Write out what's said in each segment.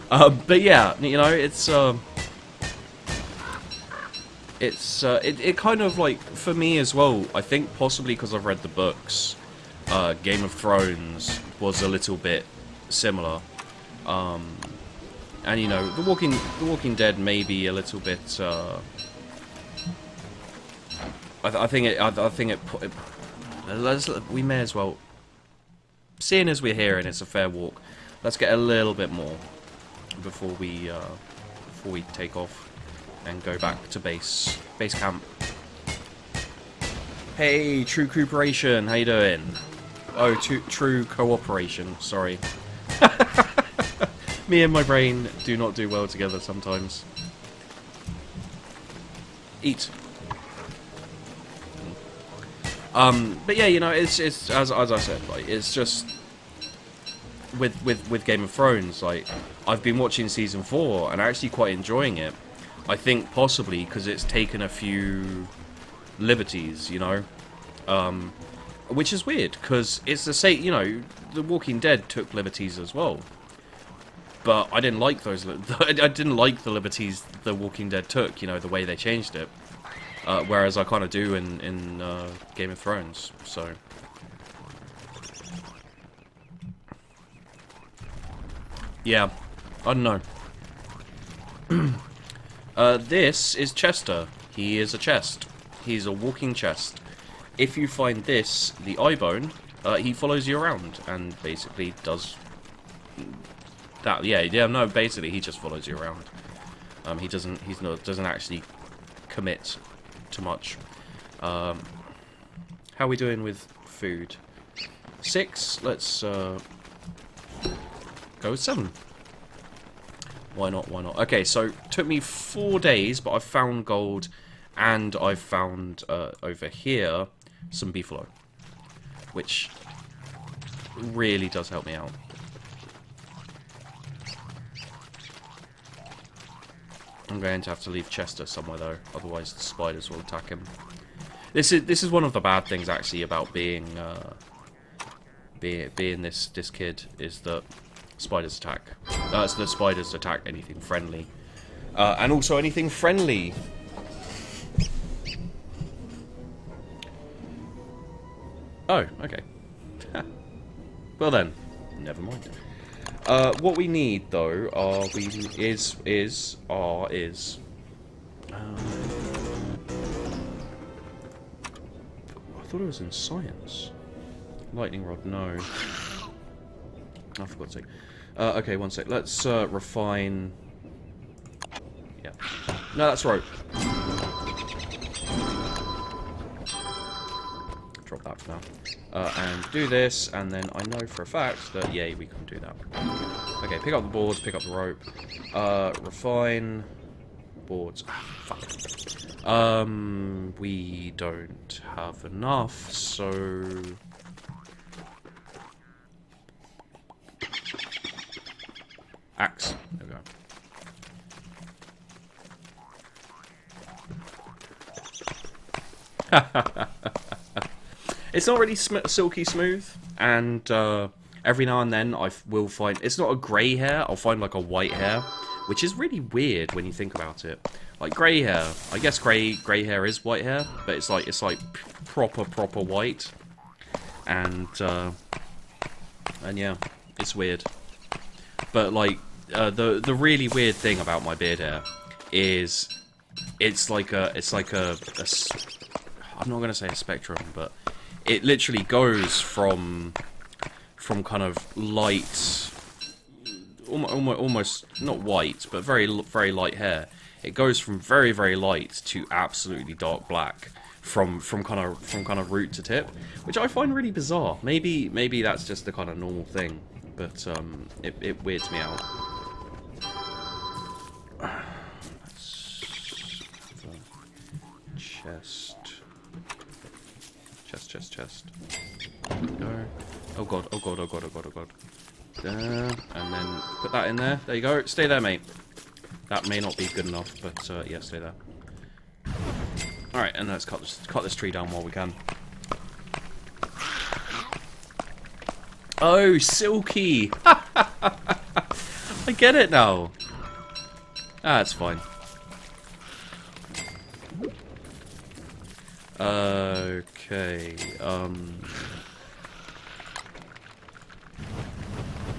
But yeah, you know, it kind of like, for me as well, I think possibly because I've read the books, Game of Thrones was a little bit similar. And you know, The Walking Dead may be a little bit. I think we may as well, seeing as we're here and it's a fair walk, let's get a little bit more before we take off and go back to base camp. Hey, True Cooperation, how you doing? Oh, True Cooperation. Sorry. Me and my brain do not do well together sometimes. Eat. But yeah, you know, it's as I said, like, it's just with Game of Thrones, like, I've been watching season 4 and actually quite enjoying it. I think possibly because it's taken a few liberties, you know, which is weird because it's the same. You know, The Walking Dead took liberties as well, but I didn't like those. I didn't like the liberties The Walking Dead took. You know, the way they changed it. Whereas I kind of do in Game of Thrones. So yeah, I don't know. This is Chester. He is a chest. He's a walking chest. If you find this, the eye bone, he follows you around and basically does that. Yeah. No, basically he just follows you around. He doesn't actually commit to much. How are we doing with food? 6. Let's go with 7. Why not? Why not? Okay, so took me 4 days, but I found gold, and I found over here some beefalo, which really does help me out. I'm going to have to leave Chester somewhere though, otherwise the spiders will attack him. This is one of the bad things actually about being this kid, is that spiders attack. So the spiders attack anything friendly, and also anything friendly. Oh, okay. Well then, never mind. What we need though is I thought it was in science. Lightning rod, no. Oh, for God's sake. Okay, one sec. Let's refine. Yeah. No, that's rope. Drop that for now. And do this, and then I know for a fact that, yeah, we can do that. Okay, pick up the boards, pick up the rope. Refine. Boards. Fuck. We don't have enough, so... Axe. There we go. It's not really silky smooth, and every now and then I will find... It's not a grey hair, I'll find like a white hair, which is really weird when you think about it. Like grey hair, I guess grey hair is white hair, but it's like proper white, and yeah, it's weird. But like the really weird thing about my beard hair is it's like a I'm not gonna say a spectrum, but it literally goes from kind of light, almost not white, but very light hair. It goes from very light to absolutely dark black from kind of root to tip, which I find really bizarre. Maybe that's just the kind of normal thing, but it weirds me out. Chest. There we go. Oh god. There, and then put that in there. There you go. Stay there, mate. That may not be good enough, but yeah, stay there. Alright, and let's cut this tree down while we can. Oh, silky! I get it now. Ah, it's fine. Okay,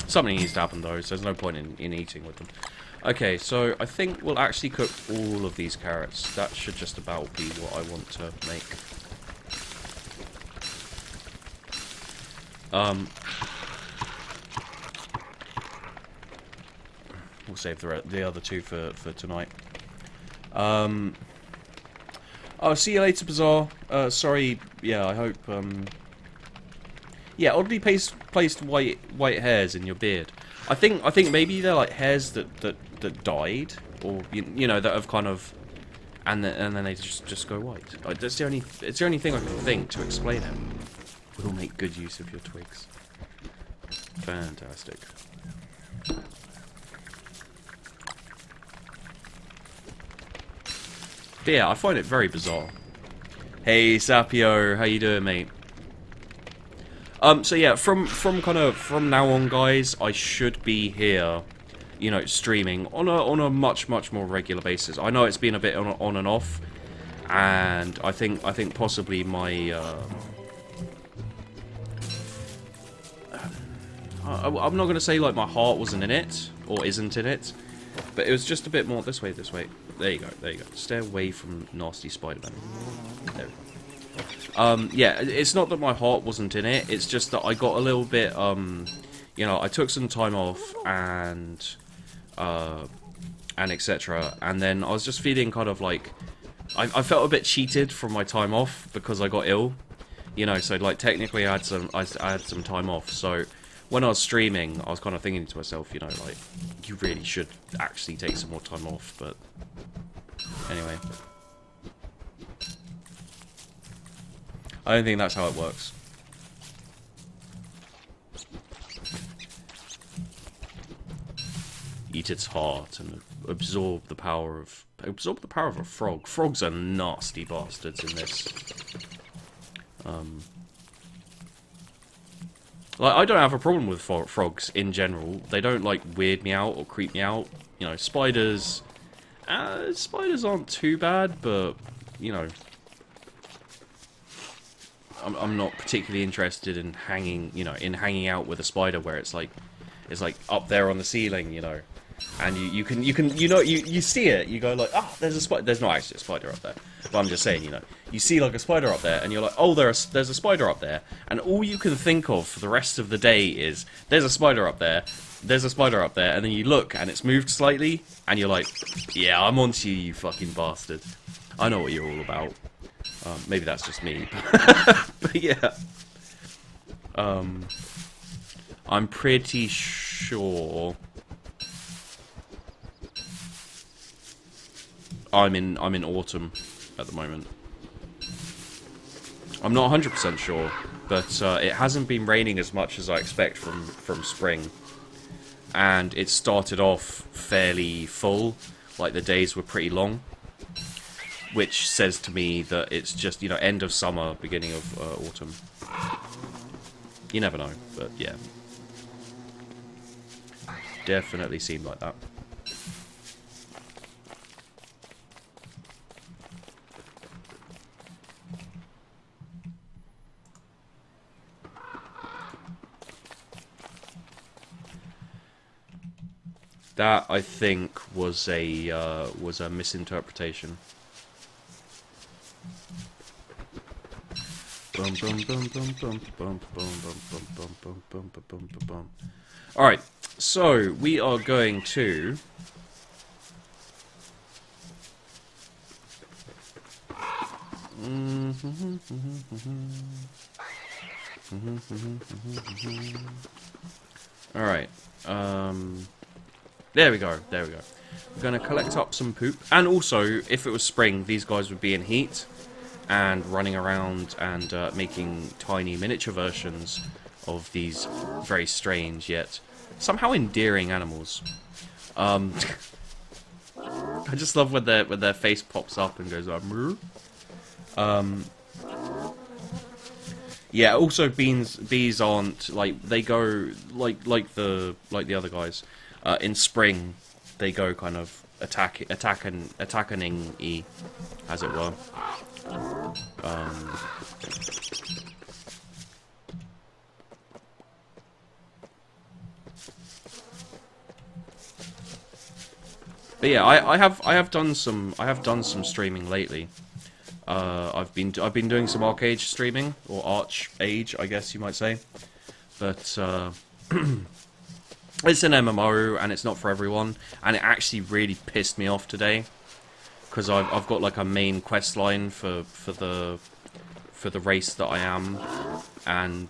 something needs to happen though, so there's no point in eating with them. Okay, so I think we'll actually cook all of these carrots. That should just about be what I want to make. We'll save the other two for tonight. Oh, see you later, Bazaar. Sorry, yeah, I hope, yeah, oddly placed white hairs in your beard. I think maybe they're like hairs that died, or you know, that have kind of, and then they just go white. It's the only thing I can think to explain it. We'll make good use of your twigs. Fantastic. But yeah, I find it very bizarre. Hey Sapio, how you doing, mate? So yeah, from now on, guys, I should be here, you know, streaming on a much more regular basis. I know it's been a bit on and off, and I think possibly my I'm not gonna say like my heart wasn't in it or isn't in it, but it was just a bit more this way. There you go. Stay away from nasty Spider-Man. There we go. Yeah, it's not that my heart wasn't in it, it's just that I got a little bit, you know, I took some time off and etc. And then I was just feeling kind of like, I felt a bit cheated from my time off because I got ill. You know, so like technically I had some time off, so when I was streaming, I was kind of thinking to myself, you know, like, you really should actually take some more time off, but anyway. I don't think that's how it works. Eat its heart and absorb the power of a frog. Frogs are nasty bastards in this. Like, I don't have a problem with frogs in general. They don't, like, weird me out or creep me out. You know, spiders... spiders aren't too bad, but, you know... I'm not particularly interested in hanging out with a spider where it's like up there on the ceiling, you know. And you see it, you go like, oh, there's a spider. There's not actually a spider up there, but I'm just saying, you know, you see like a spider up there, and you're like, oh, there's a spider up there, and all you can think of for the rest of the day is there's a spider up there, and then you look and it's moved slightly, and you're like, yeah, I'm onto you, you fucking bastard. I know what you're all about. Maybe that's just me, but yeah. I'm pretty sure. I'm in autumn at the moment. I'm not 100% sure, but it hasn't been raining as much as I expect from spring, and it started off fairly full, like the days were pretty long, which says to me that it's just, you know, end of summer, beginning of autumn. You never know, but yeah, definitely seemed like that. That, I think, was a misinterpretation. Alright, so we are going to alright, there we go. We're going to collect up some poop. And also, if it was spring, these guys would be in heat and running around and making tiny miniature versions of these very strange yet somehow endearing animals. I just love when their face pops up and goes like, yeah, also bees aren't like, they go like the other guys. In spring, they go kind of attacking-y, as it were. But yeah, I have done some streaming lately. I've been doing some Arcade streaming, or Arch Age, I guess you might say. But it's an MMO and it's not for everyone, and it actually really pissed me off today because I've got like a main quest line for the race that I am, and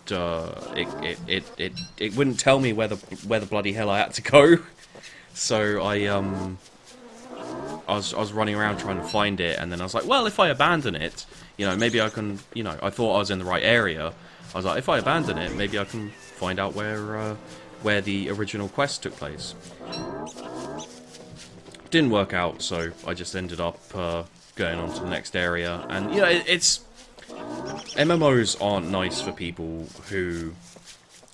it wouldn't tell me where the bloody hell I had to go. So I was running around trying to find it, and then I was like, well, if I abandon it, maybe I can, I thought I was in the right area. I was like, if I abandon it, maybe I can find out where the original quest took place. Didn't work out, so I just ended up going on to the next area, and it's MMOs aren't nice for people who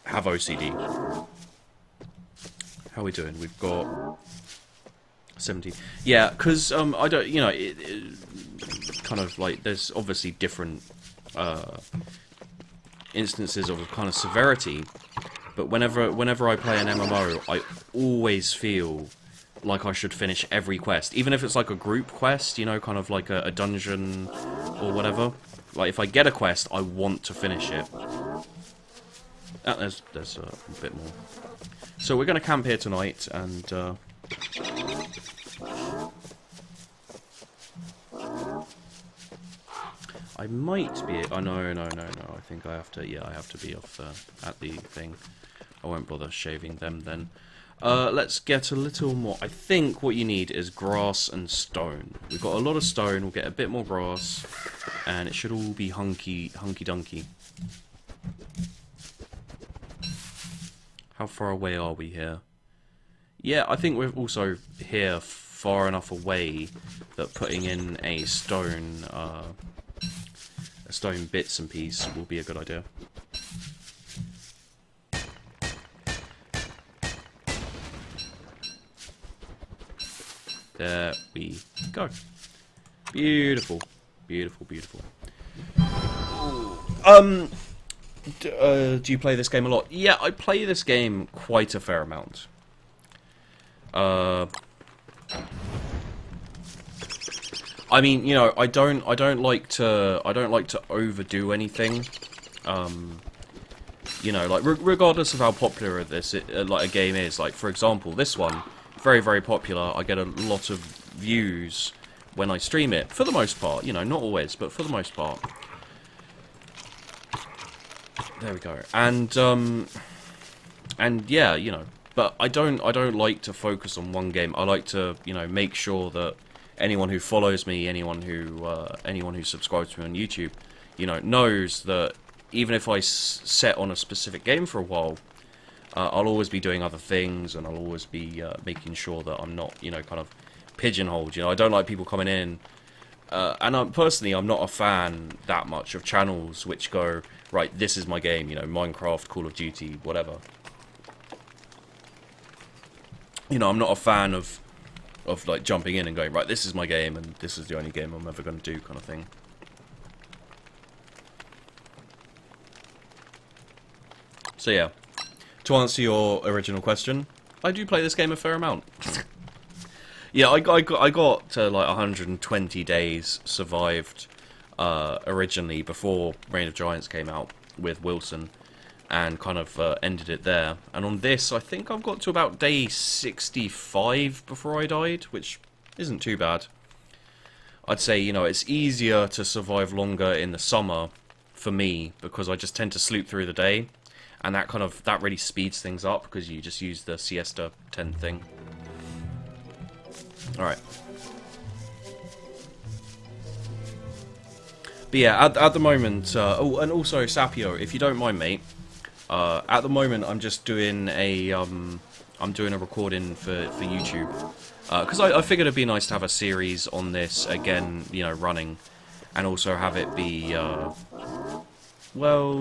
have OCD. How are we doing? We've got 17. Yeah, because I don't, kind of like there's obviously different instances of kind of severity, but whenever I play an MMO, I always feel like I should finish every quest, even if it's like a group quest, kind of like a dungeon or whatever. Like if I get a quest, I want to finish it. There's a bit more. So we're going to camp here tonight, and I might be... Oh, no. I think I have to... Yeah, I have to be off at the thing. I won't bother shaving them then. Let's get a little more... I think what you need is grass and stone. We've got a lot of stone. We'll get a bit more grass, and it should all be hunky-dunky. How far away are we here? Yeah, I think we're also here far enough away that putting in a stone bits and piece will be a good idea. There we go. Beautiful. Beautiful, beautiful. Do you play this game a lot? Yeah, I play this game quite a fair amount. I mean, I don't like to overdo anything. Like regardless of how popular like a game is. Like for example, this one, very very popular. I get a lot of views when I stream it. For the most part, not always, but for the most part. There we go. And yeah, but I don't like to focus on one game. I like to, make sure that anyone who follows me, anyone who subscribes to me on YouTube, knows that even if I set on a specific game for a while, I'll always be doing other things, and I'll always be making sure that I'm not, kind of pigeonholed. I don't like people coming in. And personally, I'm not a fan that much of channels which go, right, this is my game, Minecraft, Call of Duty, whatever. I'm not a fan of like jumping in and going, right, this is my game and this is the only game I'm ever going to do, kind of thing. So yeah, to answer your original question, I do play this game a fair amount. Yeah, I got to like 120 days survived originally before Reign of Giants came out with Wilson, and kind of ended it there. And on this, I think I've got to about day 65 before I died, which isn't too bad. I'd say, it's easier to survive longer in the summer for me, because I just tend to sleep through the day, and that really speeds things up, because you just use the siesta 10 thing. Alright. But yeah, at the moment, oh, and also Sapio, if you don't mind, mate, at the moment I'm just doing I'm doing a recording for YouTube, because I figured it'd be nice to have a series on this again, running, and also have it be, well,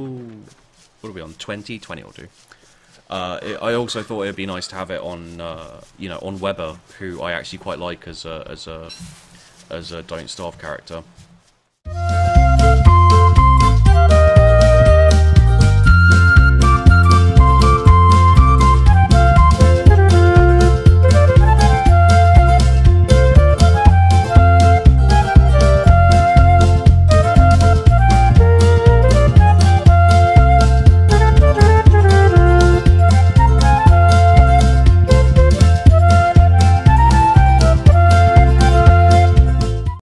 what are we on, 20 will do. I also thought it'd be nice to have it on, you know, on Weber, who I actually quite like as a Don't Starve character.